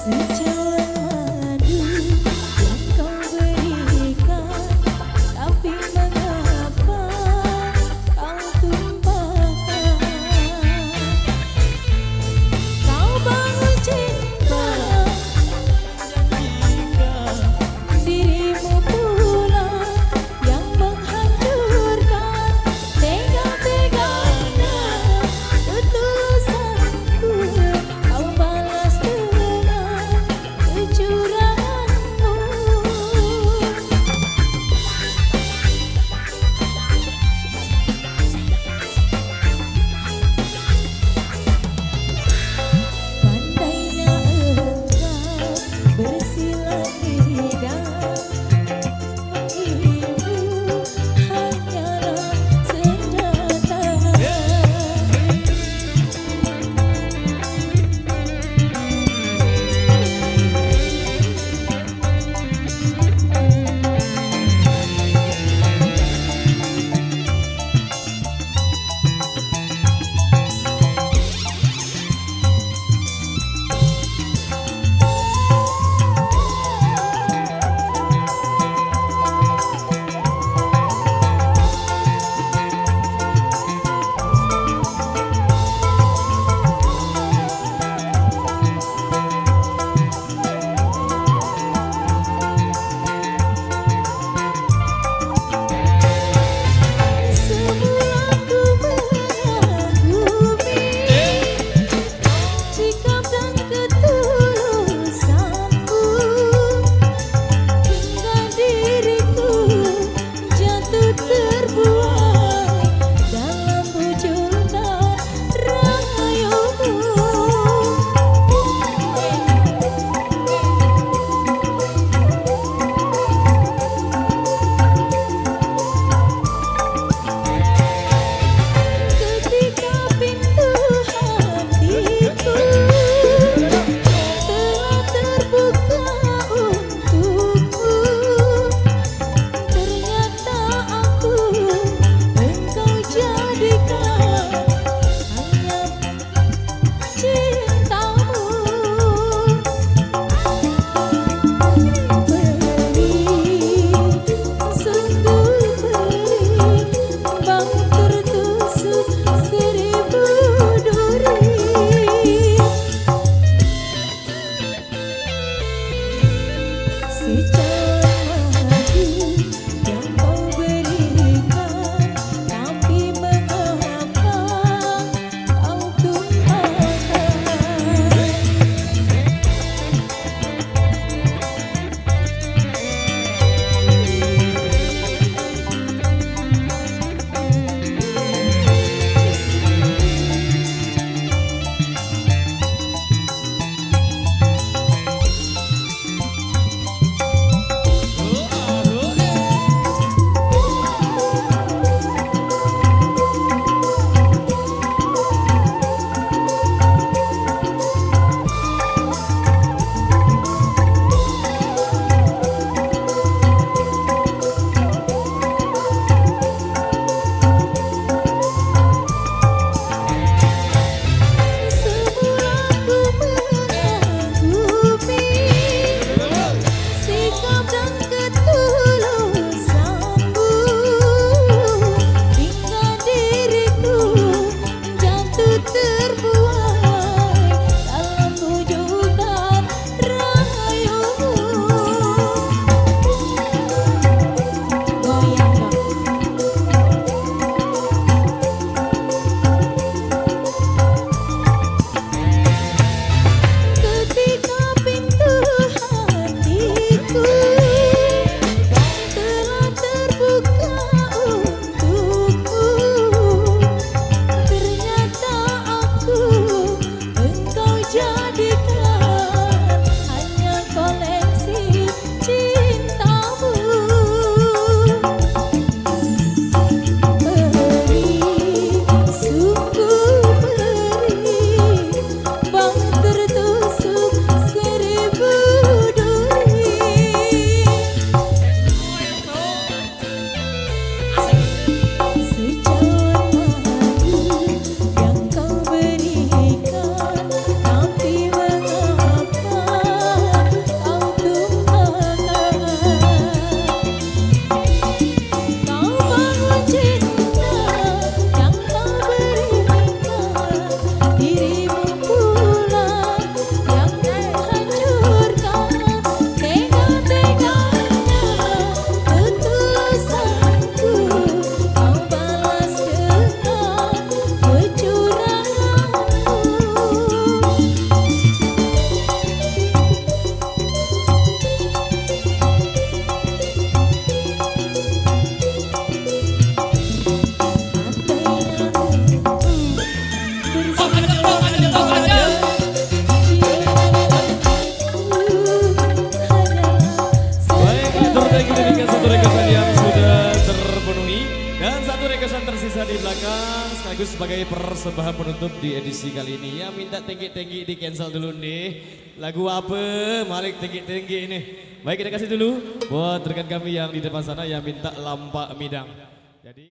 Secawan madu yang kau berikan, tapi mengapa kau tumpahkan? Kau bangun cinta dan dirimu pula yang menghancurkan. Tega-teganya ketulusanku kau balas dengan satu requestan yang sudah terpenuhi dan satu requestan tersisa di belakang sekaligus sebagai persembahan penutup di edisi kali ini. Ya minta tinggi-tinggi di cancel dulu nih. Lagu apa? Malik tinggi-tinggi ini. Baik kita kasih dulu buat rekan kami yang di depan sana yang minta lampak midang.